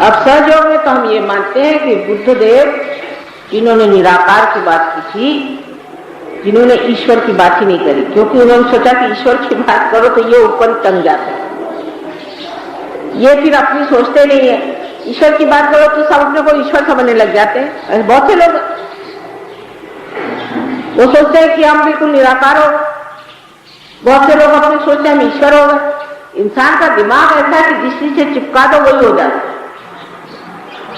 अब सहयोग में तो हम ये मानते हैं कि बुद्ध देव जिन्होंने निराकार की बात की थी, जिन्होंने ईश्वर की बात ही नहीं करी, क्योंकि उन्होंने सोचा कि ईश्वर की बात करो तो ये ऊपर तंग जाता है, ये फिर अपनी सोचते नहीं है। ईश्वर की बात करो तो सब अपने को ईश्वर समझने लग जाते हैं। बहुत से लोग वो सोचते हैं कि हम बिल्कुल निराकार हो गए, बहुत से लोग अपने सोचते हैं हम ईश्वर हो गए। इंसान का दिमाग ऐसा है कि जिस चीज से चिपका दो वही हो जाता है,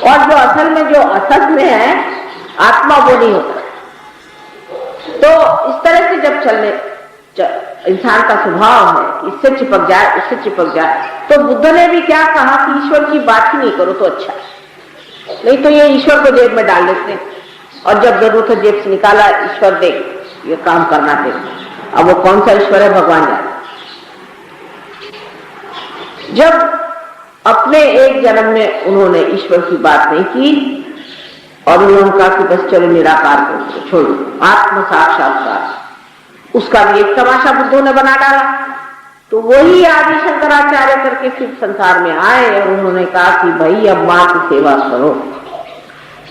और जो असल में जो असत में है आत्मा वो नहीं होता। तो इस तरह से जब चलने इंसान का स्वभाव है इससे चिपक जाए उससे चिपक जाए, तो बुद्ध ने भी क्या कहा कि ईश्वर की बात ही नहीं करो तो अच्छा, नहीं तो ये ईश्वर को जेब में डाल देते हैं, और जब जरूरत है जेब से निकाला ईश्वर दे ये काम करना दे। अब वो कौन सा ईश्वर है भगवान जाने। जब अपने एक जन्म में उन्होंने ईश्वर की बात नहीं की और उन्होंने कहा कि बस चलो निराकार को छोड़ो, आत्म साक्षात्कार, उसका भी एक तमाशा बुद्धों ने बना डाला। तो वही आदि शंकराचार्य करके फिर संसार में आए और उन्होंने कहा कि भाई अब माँ की सेवा करो,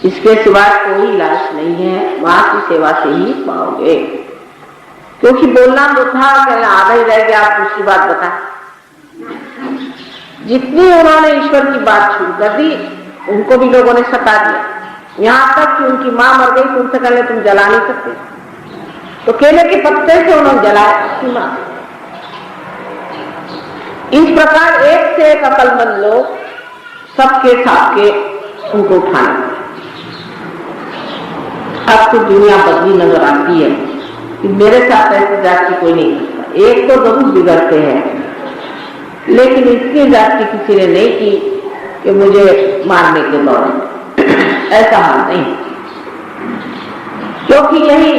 इसके सिवाय कोई इलाज नहीं है, माँ की सेवा से ही पाओगे। क्योंकि बोलना तो था, आधा ही रह गया, आप दूसरी बात बता। जितनी उन्होंने ईश्वर की बात शुरू कर दी उनको भी लोगों ने सता दिया, यहां तक कि उनकी मां मर गई तो उनसे कहले तुम जला नहीं सकते, तो केले के पत्ते से उन्होंने जलाया अपनी मां। इस प्रकार एक से एक अकलमंद लोग सबके साथ के उनको उठाने। अब तो दुनिया बदली नजर आती है कि मेरे साथ ऐसी जाति कोई नहीं करता। एक तो जरूर बिगड़ते हैं, लेकिन इसकी जाति किसी ने नहीं की कि मुझे मारने के दौरान ऐसा हाल नहीं, क्योंकि यही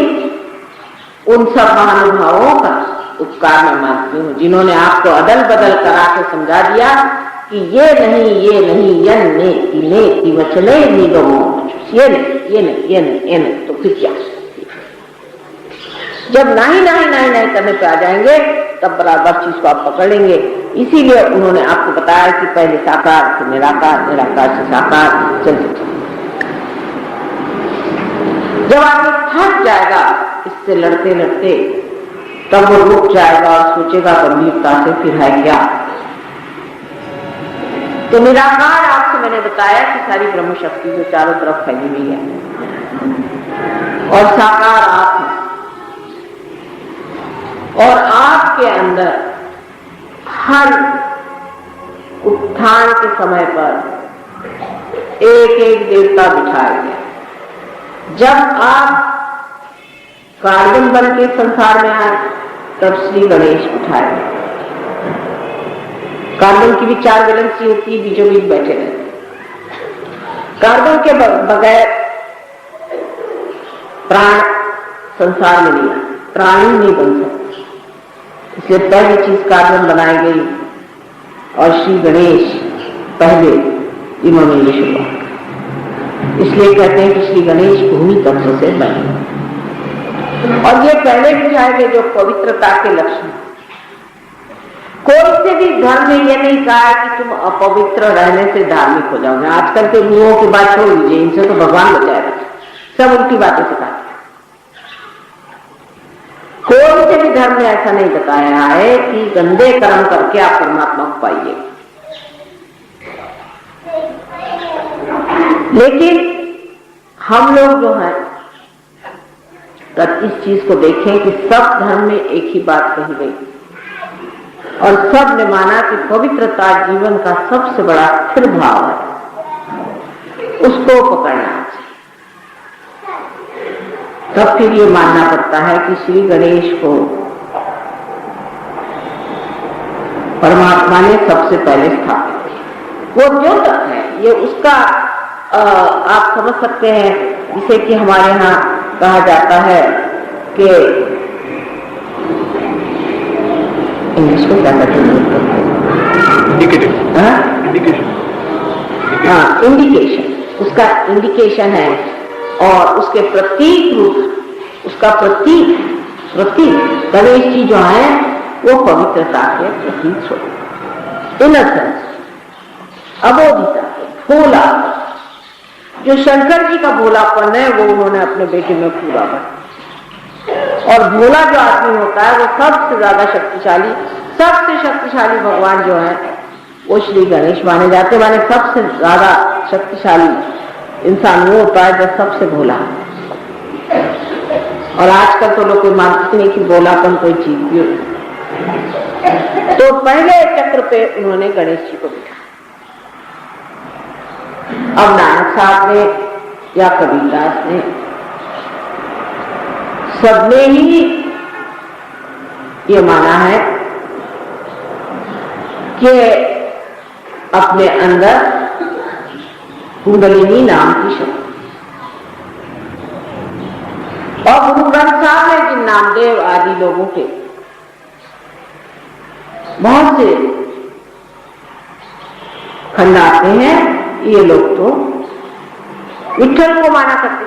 उन सब महानुभावों का उपकार मैं मानती हूँ जिन्होंने आपको अदल बदल करा के समझा दिया कि ये नहीं ये नहीं, यन ने वचने निगमो, ये नहीं ये नहीं ये नहीं ये नहीं, तो फिर क्या। जब नहीं नहीं नहीं नहीं करने पे आ जाएंगे तब बराबर चीज को आप पकड़ लेंगे। इसीलिए उन्होंने आपको बताया कि पहले साकार फिर निराकार, निराकार से साकार, चलते जब आदमी थक जाएगा इससे लड़ते लड़ते तब वो रुक जाएगा और सोचेगा गंभीरता से फिर है क्या। तो निराकार आपसे मैंने बताया कि सारी ब्रह्म शक्ति जो चारों तरफ फैली हुई है, और साकार आप है, और आपके अंदर हर उत्थान के समय पर एक एक देवता बिठाया गया। जब आप कार्बन बन के संसार में आए तब श्री गणेश बिठाए गए। कार्बन की भी 4 वैलेंसी होती है, बीचों बीच बैठे रहते। कार्बन के बगैर प्राण संसार में नहीं, प्राणी नहीं बन सकते, इसलिए पहली चीज कार्बन बनाई गई और श्री गणेश पहले इन्होंने ये शुरुआत। इसलिए कहते हैं कि श्री गणेश भूमि तत्व से बने, और ये पहले भी आएंगे जो पवित्रता के लक्षण। कोई से भी धर्म ने ये नहीं कहा है कि तुम अपवित्र रहने से धार्मिक हो जाओगे। आजकल के गुरुओं की बात छोड़ दीजिए, इनसे तो भगवान बचाएगा, सब उल्टी बातें सिखाते। कोई से भी धर्म ने ऐसा नहीं बताया है कि गंदे कर्म करके आप परमात्मा को पाइए। लेकिन हम लोग जो है इस चीज को देखें कि सब धर्म में एक ही बात कही गई, और सब ने माना कि पवित्रता जीवन का सबसे बड़ा स्थिर भाव है, उसको पकड़ना चाहिए। तब फिर ये मानना पड़ता है कि श्री गणेश को परमात्मा ने सबसे पहले स्थापित किया। वो द्योतक है, ये उसका आप समझ सकते हैं, जिसे कि हमारे यहाँ कहा जाता है कि इंग्लिश में क्या कहते हैं, इंडिकेशन, उसका इंडिकेशन है, और उसके प्रतीक रूप, उसका प्रतीक गणेश जी जो है वो पवित्रता के प्रतीक हो, इनोसेंस, अबोधिता, भोला, जो शंकर जी का भोलापन है वो उन्होंने अपने बेटे में पूरा कर। और भोला जो आदमी होता है वो सबसे ज्यादा शक्तिशाली, सबसे शक्तिशाली भगवान जो है वो श्री गणेश माने जाते। माने सबसे ज्यादा शक्तिशाली इंसान वो होता है जो सबसे भोला। और आजकल तो लोग कोई मानते नहीं कि भोलापन कोई चीज भी हो। तो पहले चक्र पे उन्होंने गणेश जी को बिठाया। अब नानक साहब ने या कबीरदास ने, सबने ही ये माना है कि अपने अंदर कुंडलिनी नाम की शक्ति, और गुरु ग्रंथ साहब ने जिन नामदेव आदि लोगों के बहुत से खंड आते हैं, ये लोग तो विठल को माना करते।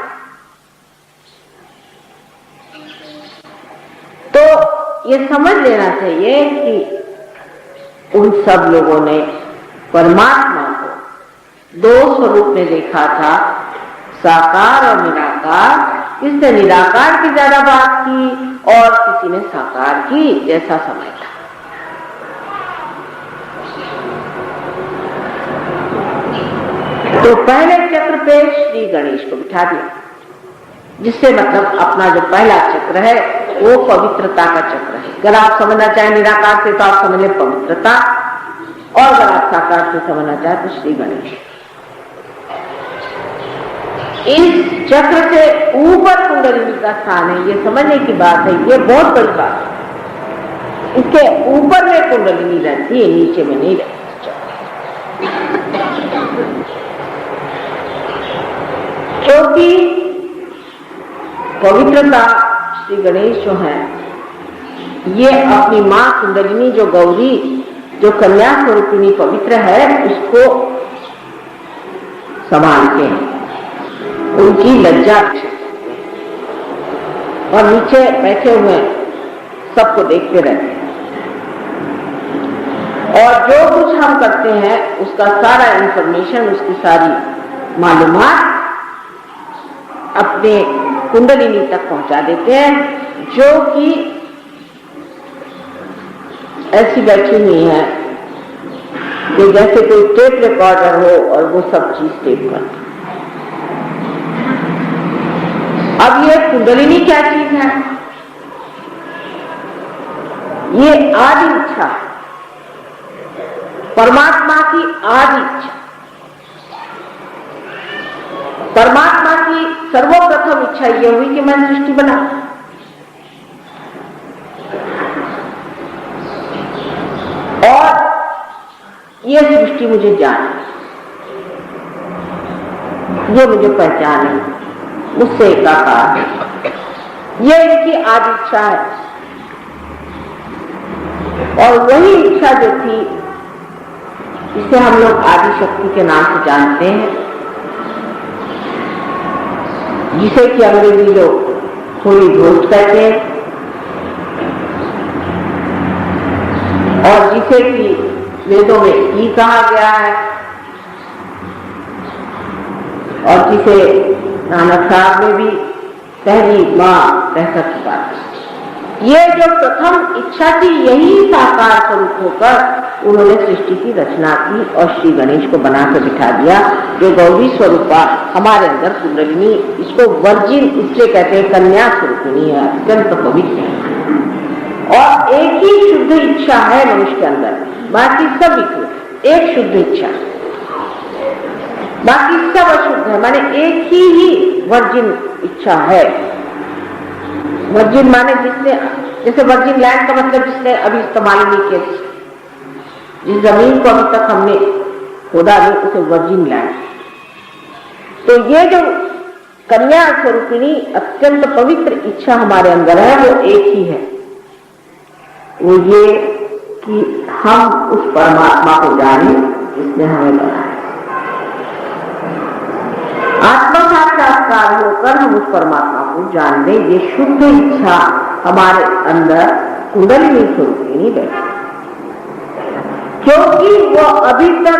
तो ये समझ लेना चाहिए कि उन सब लोगों ने परमात्मा को दो स्वरूप में देखा था, साकार और निराकार। किसने निराकार की ज्यादा बात की और किसी ने साकार की, जैसा समय था। तो पहले चक्र पे श्री गणेश को बिठा दिया, जिससे मतलब अपना जो पहला चक्र है वो पवित्रता का चक्र है। अगर आप समझना चाहें निराकार से तो आप समझ लें पवित्रता, और अगर आप साकार से समझना चाहें तो श्री गणेश। इस चक्र से ऊपर कुंडलिनी का स्थान है, ये समझने की बात है, ये बहुत बड़ी बात है। इसके ऊपर में कुंडलिनी रहती है, नीचे में नहीं रहती। क्योंकि पवित्रता श्री गणेश जो है, ये अपनी मां कुंडलिनी जो गौरी, जो कन्या स्वरूपिणी पवित्र है, उसको संभालते हैं, उनकी लज्जा, और नीचे बैठे हुए सबको देखते रहते हैं। और जो कुछ हम करते हैं उसका सारा इंफॉर्मेशन, उसकी सारी मालूमात अपने कुंडलिनी तक पहुंचा देते हैं, जो कि ऐसी बैठी हुई है कि जैसे कोई टेप रिकॉर्डर हो और वो सब चीज टेप करता। अब ये कुंडलिनी क्या चीज है? ये आदि इच्छा, परमात्मा की आदि इच्छा, परमात्मा की सर्वप्रथम इच्छा ये हुई कि मैं सृष्टि बना, और ये सृष्टि मुझे जाने, ये मुझे पहचाने, मुझसे एकाकार है। ये इनकी आदि इच्छा है। और वही इच्छा जो थी, इसे हम लोग आदि शक्ति के नाम से जानते हैं, जिसे कि अंग्रेजी लोग होली घोस्ट कहते हैं, और जिसे कि वेदों में ई कहा गया है, और जिसे नानक साहब ने भी पहली मां कह सकती बात। ये जो प्रथम इच्छा थी, यही साकार स्वरूप होकर उन्होंने सृष्टि की रचना की और श्री गणेश को बनाकर बिठा दिया, जो गौरी स्वरूपा हमारे अंदर कुंडलिनी, इसको वर्जिन इसलिए कहते हैं, कन्या स्वरूपिणी है, अत्यंत पवित्र है। और एक ही शुद्ध इच्छा है मनुष्य के अंदर, बाकी सब विकृत, एक शुद्ध इच्छा, बाकी सब अशुद्ध है। माने एक ही वर्जिन इच्छा है। वर्जिन माने जिसने, जैसे वर्जिन लैंड का मतलब जिसने अभी इस्तेमाल नहीं किया, जिस जमीन को अभी तक हमने खोदा नहीं, उसे वर्जिन लैंड। तो ये जो कन्या स्वरूपिणी अत्यंत पवित्र इच्छा हमारे अंदर है, वो एक ही है, वो ये कि हम उस परमात्मा को जाने जिसने हमें बनाया। आत्मा साक्षात्कार होकर हम उस परमात्मा को जान दें, ये शुद्ध इच्छा हमारे अंदर कुंडलिनी स्वरूपिणी बैठी, क्योंकि वो अभी तक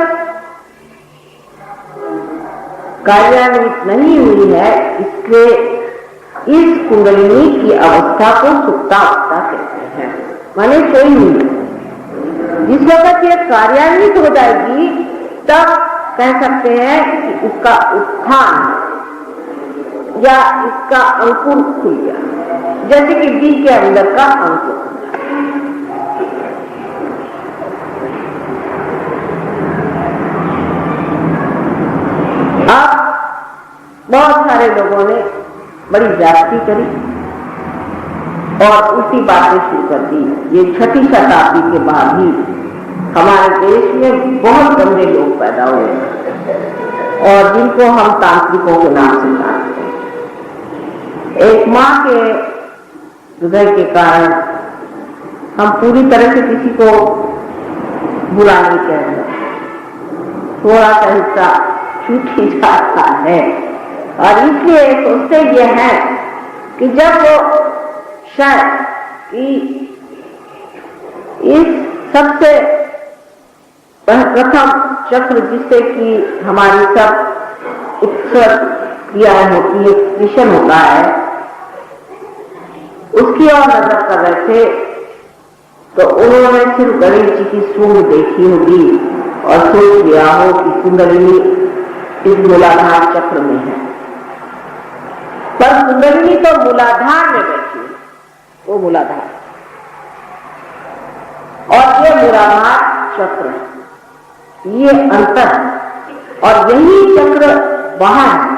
कार्यान्वित नहीं हुई है, इसलिए इस कुंडलिनी की अवस्था को सुप्तावस्था कहते हैं, माने सोई हुई। जिस वक्त ये कार्यान्वित हो जाएगी तब कह सकते हैं कि इसका उत्थान या इसका अंकुर खुल गया, जैसे कि बीज के अंदर का अंकुर। अब बहुत सारे लोगों ने बड़ी जाति करी और उल्टी बातें शुरू कर दी। ये 6वीं शताब्दी के बाद ही हमारे देश में बहुत गंदे लोग पैदा हुए और जिनको हम तांत्रिकों के नाम से जानते हैं। एक माँ के हृदय के कारण हम पूरी तरह से किसी को बुरा नहीं कह रहे, थोड़ा सा हिस्सा छूट ही जाता है और इसलिए सोचते ये है कि जब वो शायद कि इस सबसे प्रथम चक्र जिससे कि हमारी सब उत्सव क्रियाएं होती है, कृष्ण होता है, उसकी ओर नजर कर रहे थे तो उन्होंने सिर्फ गणेश जी की सूंड देखी होगी और सोच लिया हो कि कुंडलिनी इस मूलाधार चक्र में है, पर कुंडलिनी तो मूलाधार में बैठी है, वो मूलाधार और ये मूलाधार चक्र, ये अंतर और यही चक्र बाहर है।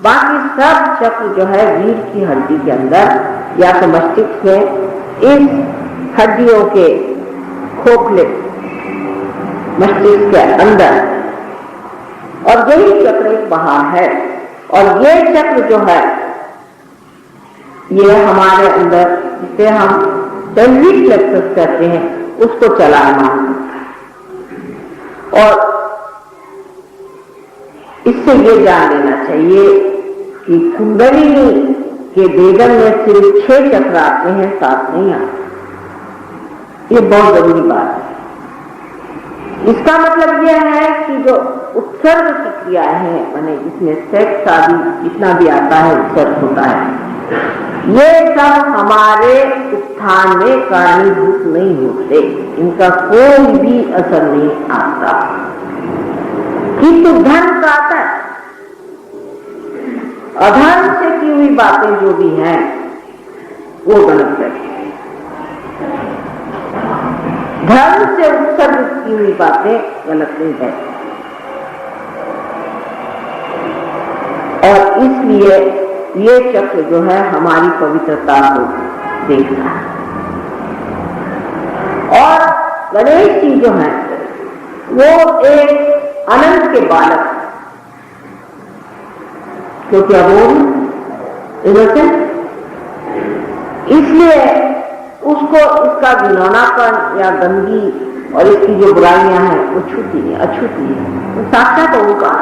बाकी सब चक्र जो है रीढ़ की हड्डी के अंदर या तो मस्तिष्क में इस हड्डियों के खोखले मस्तिष्क के अंदर, और यही चक्र एक बाहर है। और ये चक्र जो है ये हमारे अंदर, जिसे हम पेल्विक प्लेक्सस कहते हैं, उसको चलाना और इससे ये जान लेना चाहिए कि कुंडलिनी के वेदन में सिर्फ 6 चक्र आते हैं, 7 नहीं आते। ये बहुत जरूरी बात है। इसका मतलब यह है कि जो उत्सर्ग की क्रिया है, माने इसमें सेक्स आदि जितना भी आता है उत्सर्ग होता है, ये सब हमारे उत्थान में कारणीभूत नहीं होते, इनका कोई भी असर नहीं आता। किंतु धर्म का आता है, अधर्म से की हुई बातें जो भी हैं वो गलत है। धर्म से उत्सर्ग की हुई बातें गलत नहीं है और इसलिए ये चक्र जो है हमारी पवित्रता को देखता है। और गणेश जी जो है वो एक अनंत के बालक, क्योंकि इनोसेंट, इसलिए उसको इसका घिनौनापन या गंदगी और इसकी जो बुराइयां हैं वो छूती नहीं, अछूती है। तो साक्षात होगा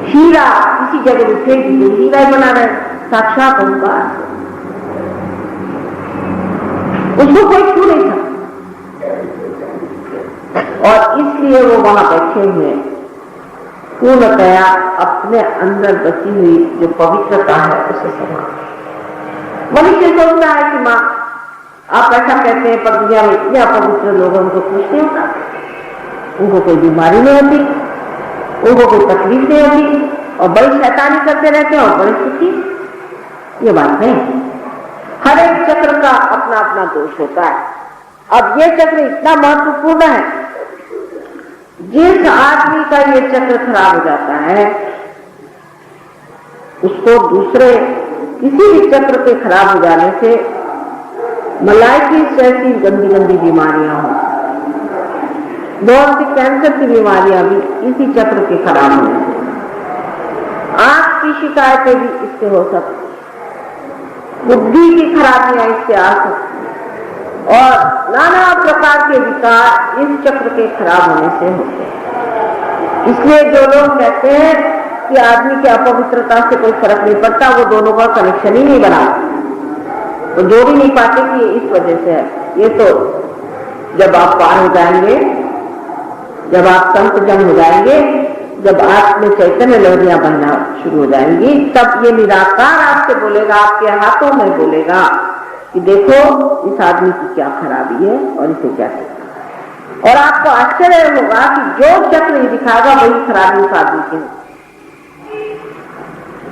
हीरा किसी जगह उठेगी तो हीरा ही बना रहे, साक्षात होगा, उसको कोई छू नहीं सकता। और इसलिए वो वहां बैठे हुए पूर्णतया अपने अंदर बची हुई जो पवित्रता है उसे समा। मनुष्य सोचता है कि माँ आप ऐसा कहते हैं, पर दुनिया में इतने अपवित्र लोग, उनको कुछ नहीं होता, उनको कोई बीमारी नहीं होती, उनको कोई तकलीफ नहीं होती और बड़ी शैतानी करते रहते हैं और बड़े सुखी। ये बात नहीं, हर एक चक्र का अपना अपना दोष होता है। अब ये चक्र इतना महत्वपूर्ण है, जिस आदमी का ये चक्र खराब हो जाता है उसको दूसरे किसी भी चक्र के खराब हो जाने से मलाइटिस जैसी गंदी गंदी बीमारियां हो, बहुत सी कैंसर की बीमारियां भी इसी चक्र के खराब होने से, आंख की शिकायतें भी इससे हो सकती, बुद्धि की खराबियां इससे आ सकती और नाना प्रकार के विकार इस चक्र के खराब होने से होते हैं। इसलिए जो लोग कहते हैं कि आदमी की अपवित्रता से कोई फर्क नहीं पड़ता, वो दोनों का कनेक्शन ही नहीं बना, वो जोड़ ही नहीं पाते कि इस वजह से है। ये तो जब आप पार हो जाएंगे, जब आप संत जन हो जाएंगे, जब आप में चैतन्य लहरियां बहना शुरू हो जाएंगी, तब ये निराकार आपसे बोलेगा, आपके हाथों में बोलेगा कि देखो इस आदमी की क्या खराबी है और इसे क्या करना। और आपको आश्चर्य होगा कि जो चक्र नहीं दिखाएगा वही खराबी उस आदमी की है।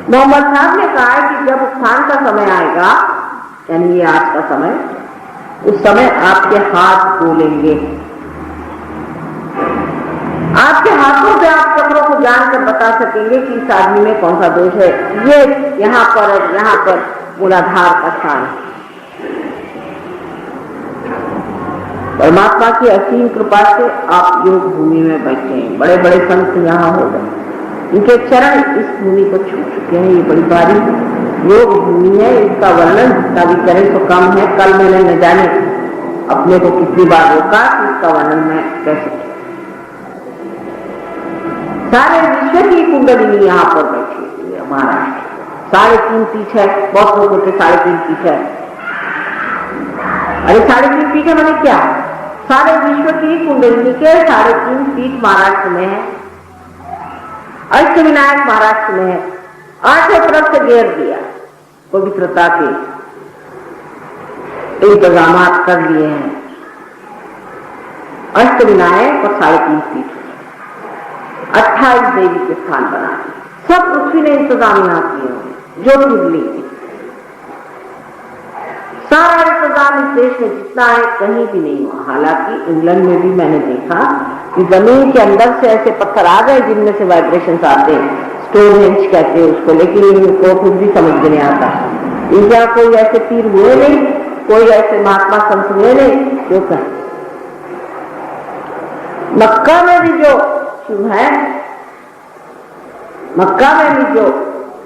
मोहम्मद साहब ने कहा है कि जब उत्थान का समय आएगा, यानी ये आज का समय, उस समय आपके हाथ बोलेंगे। आपके हाथों से आप चक्रों को जानकर बता सकेंगे कि इस आदमी में कौन सा दोष है। ये यहाँ पर मूलाधार का स्थान है। परमात्मा की असीम कृपा से आप योग भूमि में बैठे हैं। बड़े बड़े संत यहाँ हो गए, इनके चरण इस भूमि को छू चुके हैं। ये बड़ी भारी योग भूमि है, इसका वर्णन जितना भी करें तो कम है। कल मैंने न जाने अपने को कितनी बार रोका कि इसका वर्णन मैं कैसे। सारे विश्व की कुंडलिनी यहाँ पर बैठी हुई है। महाराष्ट्र 3.5 फीट है, बहुत लोगों के 3.5 फीट है। अरे 3.5 फीट है मैंने क्या, सारे विश्व की कुंडलिनी के 3.5 फीट महाराष्ट्र में है। अष्टविनायक महाराष्ट्र में है। 8 तरफ से घेर दिया, पवित्रता के इंतजाम कर लिए हैं। अष्टविनायक और 3.5 फीट 28 देवी के स्थान बना, सब पृथ्वी ने इंतजाम यहाँ किए। ज्योतिर्लिंग सारा इंतजाम इस देश में जितना है कहीं भी नहीं हुआ। हालांकि इंग्लैंड में भी मैंने देखा कि जमीन के अंदर से ऐसे पत्थर आ गए जिनमें से वाइब्रेशंस आते हैं, स्टोनहेंज कहते हैं उसको, लेकिन इनको कुछ भी समझ में नहीं आता। इनके कोई ऐसे पीर हुए नहीं, कोई ऐसे महात्मा संत हुए नहीं जो कहें। मक्का में भी जो शिव है, मक्का में भी जो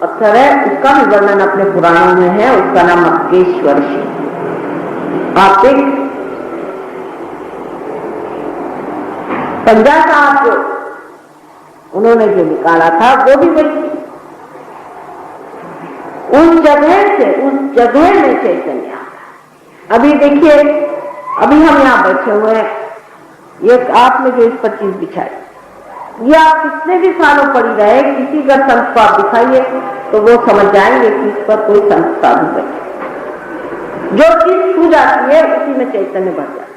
पत्थर है, उसका भी वर्णन अपने पुराणों में है। उसका नाम मक्केश्वर शिव। आप पंजा साहब को उन्होंने जो निकाला था वो भी वही, उस जगह में चैतन्य। अभी देखिए, अभी हम यहाँ बैठे हुए हैं, ये आपने जो इस पर चीज बिछाई, ये आप कितने भी सालों पड़ी रहे, किसी का संत को आप दिखाइए तो वो समझ जाएंगे कि इस पर कोई संत साधु बैठे। जो चीज छू जाती है उसी में चैतन्य बढ़ जाता है।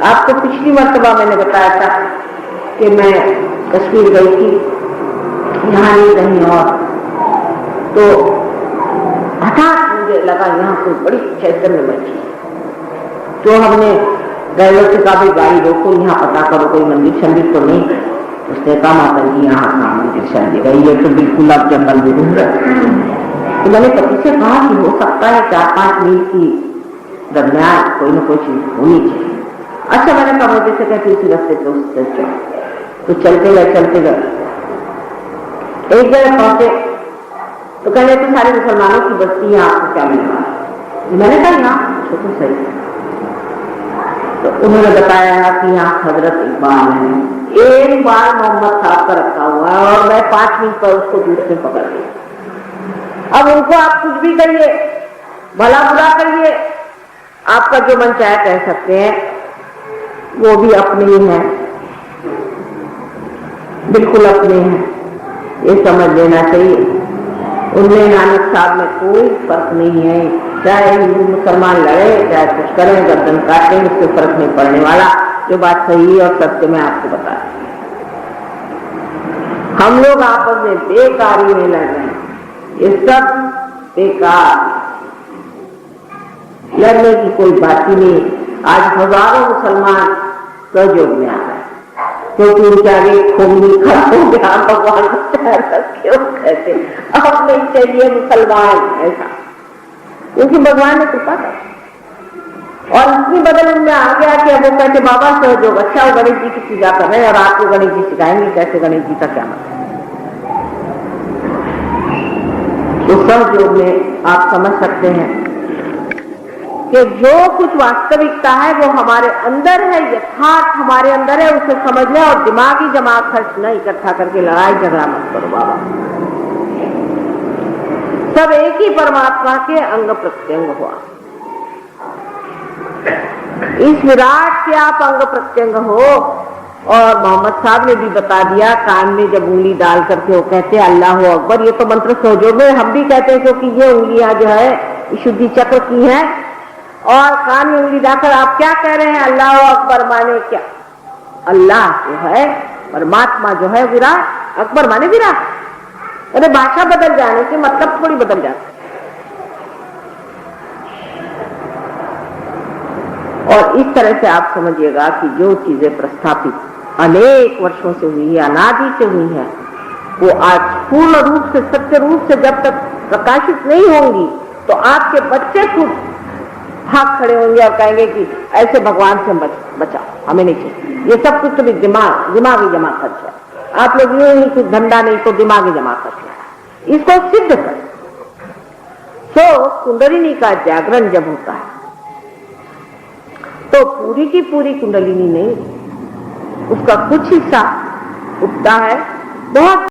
आपको पिछली मर्तबा मैंने बताया था कि मैं कश्मीर गई थी, यहाँ नहीं कहीं और, तो हठात मुझे लगा यहाँ कोई बड़ी चैतन्य बैठी। तो हमने ड्राइवर से कहा भाई गाड़ी रोको, यहाँ पता करो कोई मंदिर शंदिर तो नहीं। उसने कहा माता जी यहाँ मंदिर शंदिर है, ये तो बिल्कुल आप जंगल में घूम रहे। तो मैंने पति से कहा कि हो सकता है 4-5 मील की दरमियान कोई ना कोई चीज होनी चाहिए। अच्छा, मैंने कहा मुझे से कहती उसी रास्ते पे उससे तो चलते गए। एक जगह पहुंचे तो कहने तो सारे मुसलमानों की बस्ती है, आपको क्या मिला? मैंने कहा यहाँ छोटू सही। तो उन्होंने बताया कि यहाँ हजरत इकबाल है। एक बार मोहम्मद साहब का रखा हुआ है और मैं 5 मिनट पर उसको दूर से पकड़ लिया। अब उनको आप कुछ भी करिए, भला बुरा करिए, आपका जो मन चाहे कह सकते हैं, वो भी अपने ही हैं, बिल्कुल अपने हैं, ये समझ लेना चाहिए। उनमें नानक साहब में कोई फर्क नहीं है, चाहे हिंदू मुसलमान लड़े, चाहे कुछ करें, गर्दन काटें, उससे फर्क नहीं पड़ने वाला। जो बात सही और सत्य मैं आपको बता रही, हम लोग आपस में बेकारी में लड़ रहे हैं, ये सब बेकार, लड़ने की कोई बात ही नहीं। आज हजारों मुसलमान सहयोग में आ रहे हैं क्योंकि उनके आगे खूनी खड़ा हो गया, भगवान क्यों कहते अब नहीं चाहिए मुसलमान ऐसा, क्योंकि भगवान ने कृपा कर। और इतनी बदल उनमें आ गया कि अब वो कहते बाबा सहयोग, अच्छा वो गणेश जी की पूजा कर रहे हैं और आपको गणेश जी सिखाएंगे कैसे गणेश जी का क्या मतलब। तो सहयोग में आप समझ सकते हैं कि जो कुछ वास्तविकता है वो हमारे अंदर है, यथार्थ हमारे अंदर है, उसे समझना और दिमागी जमा खर्च न इकट्ठा करके लड़ाई झगड़ा मत करो बाबा। सब एक ही परमात्मा के अंग प्रत्यंग हुआ। इस विराट के आप अंग प्रत्यंग हो, और मोहम्मद साहब ने भी बता दिया, कान में जब उंगली डाल करके वो कहते हैं अल्लाह अकबर, ये तो मंत्र सोजो में हम भी कहते हैं, क्योंकि ये उंगलियां जो है शुद्धि चक्र की हैं। और कान में उंगली डालकर आप क्या कह रहे हैं? अल्लाह अकबर माने क्या? अल्लाह जो है परमात्मा जो है विराट, अकबर माने विराट। अरे भाषा बदल जाने से मतलब थोड़ी बदल जाता। और इस तरह से आप समझिएगा कि जो चीजें प्रस्थापित अनेक वर्षों से हुई है, अनादि से हुई है, वो आज पूर्ण रूप से सत्य रूप से जब तक प्रकाशित नहीं होंगी तो आपके बच्चे खुद भाग खड़े होंगे और कहेंगे कि ऐसे भगवान से बचाओ, हमें नहीं चाहिए। ये सब कुछ तो दिमागी जमा खर्च है। आप लोग ये ही कुछ धंधा नहीं तो दिमागी जमा खर्च है, इसको सिद्ध कर। तो कुंडलिनी का जागरण जब होता है तो पूरी की पूरी कुंडलिनी नहीं, उसका कुछ हिस्सा उठता है। बहुत